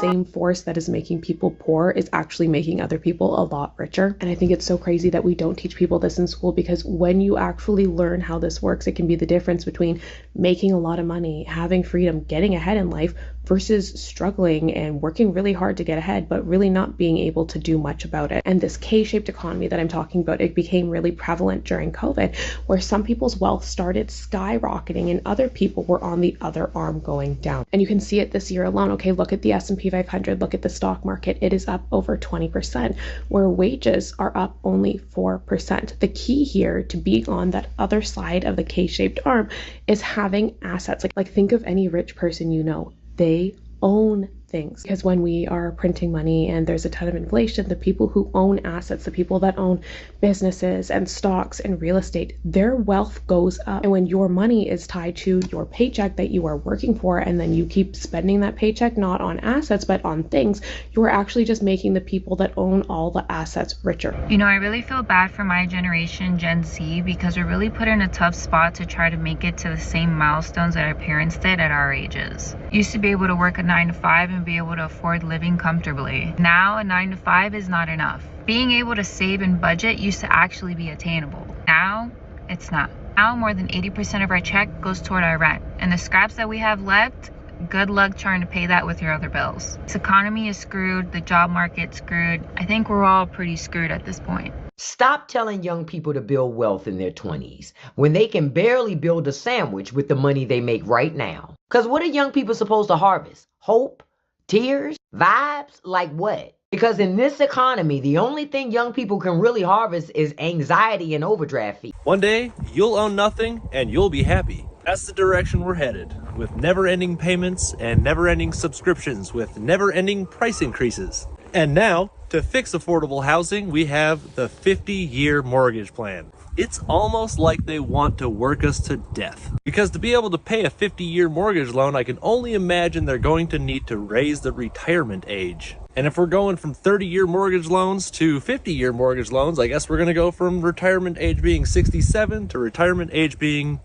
same force that is making people poor is actually making other people a lot richer. And I think it's so crazy that we don't teach people this in school, because when you actually learn how this works, it can be the difference between making a lot of money, having freedom, getting ahead in life, versus struggling and working really hard to get ahead, but really not being able to do much about it. And this K-shaped economy that I'm talking about, it became really prevalent during COVID, where some people's wealth started skyrocketing and other people were on the other arm going down. And you can see it this year alone. Okay, look at the S&P 500, look at the stock market. It is up over 20%, where wages are up only 4%. The key here to being on that other side of the K-shaped arm is having assets. Like think of any rich person you know. They own things, because when we are printing money and there's a ton of inflation, the people who own assets, the people that own businesses and stocks and real estate, their wealth goes up. And when your money is tied to your paycheck that you are working for, and then you keep spending that paycheck not on assets but on things, you're actually just making the people that own all the assets richer. You know, I really feel bad for my generation, Gen Z, because we're really put in a tough spot to try to make it to the same milestones that our parents did at our ages. Used to be able to work a 9 to 5 and be able to afford living comfortably. Now a 9 to 5 is not enough. Being able to save and budget used to actually be attainable. Now it's not. Now more than 80% of our check goes toward our rent, and the scraps that we have left, good luck trying to pay that with your other bills. This economy is screwed, the job market's screwed. I think we're all pretty screwed at this point. Stop telling young people to build wealth in their 20s when they can barely build a sandwich with the money they make right now. Because what are young people supposed to harvest? Hope? Tears? Vibes? Like what? Because in this economy, the only thing young people can really harvest is anxiety and overdraft fees. One day, you'll own nothing and you'll be happy. That's the direction we're headed, with never-ending payments and never-ending subscriptions with never-ending price increases. And now, to fix affordable housing, we have the 50-year mortgage plan. It's almost like they want to work us to death. Because to be able to pay a 50-year mortgage loan, I can only imagine they're going to need to raise the retirement age. And if we're going from 30-year mortgage loans to 50-year mortgage loans, I guess we're going to go from retirement age being 67 to retirement age being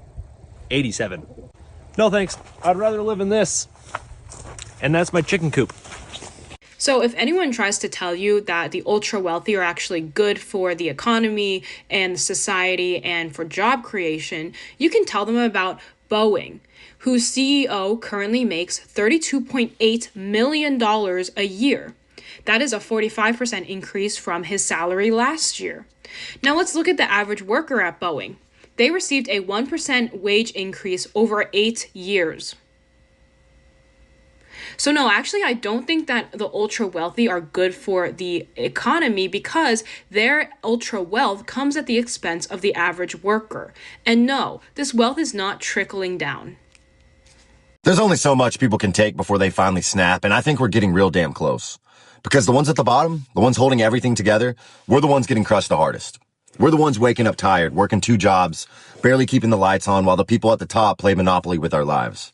87. No thanks. I'd rather live in this. And that's my chicken coop. So if anyone tries to tell you that the ultra wealthy are actually good for the economy and society and for job creation, you can tell them about Boeing, whose CEO currently makes $32.8 million a year. That is a 45% increase from his salary last year. Now let's look at the average worker at Boeing. They received a 1% wage increase over 8 years. So no, actually, I don't think that the ultra wealthy are good for the economy, because their ultra wealth comes at the expense of the average worker. And no, this wealth is not trickling down. There's only so much people can take before they finally snap, and I think we're getting real damn close. Because the ones at the bottom, the ones holding everything together, we're the ones getting crushed the hardest. We're the ones waking up tired, working 2 jobs, barely keeping the lights on, while the people at the top play Monopoly with our lives.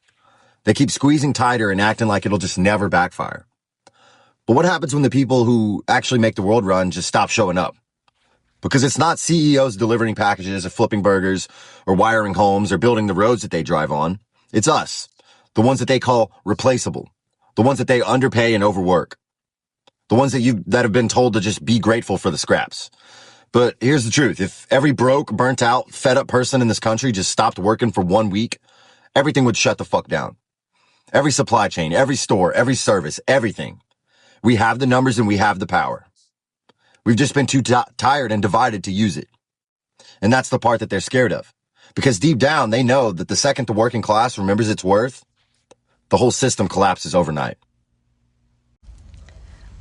They keep squeezing tighter and acting like it'll just never backfire. But what happens when the people who actually make the world run just stop showing up? Because it's not CEOs delivering packages or flipping burgers or wiring homes or building the roads that they drive on. It's us, the ones that they call replaceable, the ones that they underpay and overwork, the ones that have been told to just be grateful for the scraps. But here's the truth. If every broke, burnt out, fed up person in this country just stopped working for 1 week, everything would shut the fuck down. Every supply chain, every store, every service, everything. We have the numbers and we have the power. We've just been too tired and divided to use it. And that's the part that they're scared of. Because deep down, they know that the second the working class remembers its worth, the whole system collapses overnight.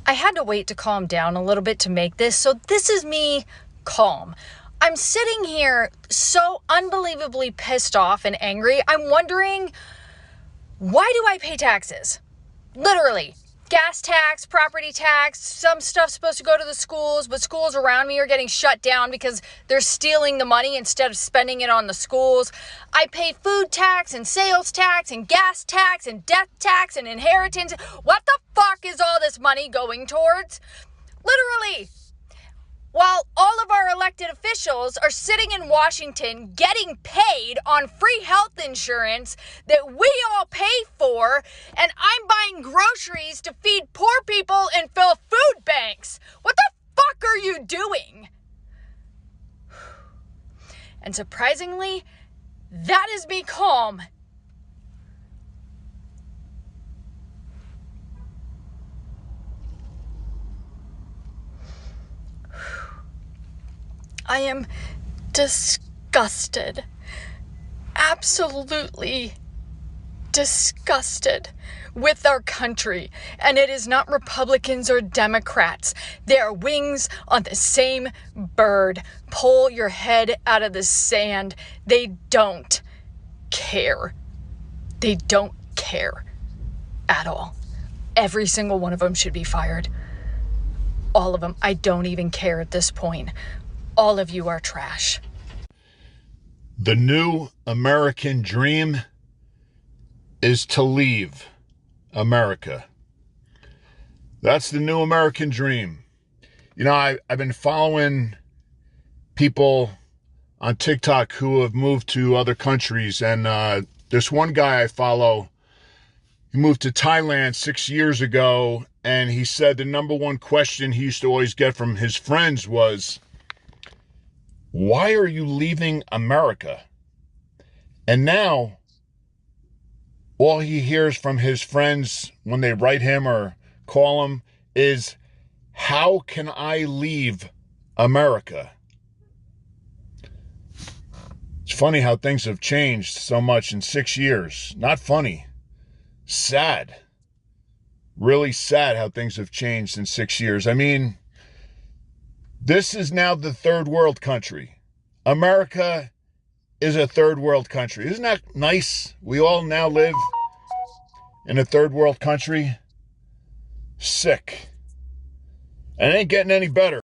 I had to wait to calm down a little bit to make this, so this is me calm. I'm sitting here so unbelievably pissed off and angry. I'm wondering, why do I pay taxes? Literally. Gas tax, property tax, some stuff's supposed to go to the schools, but schools around me are getting shut down because they're stealing the money instead of spending it on the schools. I pay food tax and sales tax and gas tax and death tax and inheritance. What the fuck is all this money going towards? Literally. While all of our elected officials officials are sitting in Washington getting paid on free health insurance that we all pay for, and I'm buying groceries to feed poor people and fill food banks. What the fuck are you doing? And surprisingly, that is me calm. I am disgusted. Absolutely disgusted with our country. And it is not Republicans or Democrats. They are wings on the same bird. Pull your head out of the sand. They don't care. They don't care at all. Every single one of them should be fired. All of them. I don't even care at this point. All of you are trash. The new American dream is to leave America. That's the new American dream. You know, I've been following people on TikTok who have moved to other countries, and there's one guy I follow. He moved to Thailand 6 years ago, and he said the number one question he used to always get from his friends was, "Why are you leaving America?" And now, all he hears from his friends when they write him or call him is, "How can I leave America?" It's funny how things have changed so much in 6 years. Not funny. Sad. Really sad how things have changed in 6 years. I mean, this is now the third world country. America is a third world country. Isn't that nice? We all now live in a third world country. Sick. And it ain't getting any better.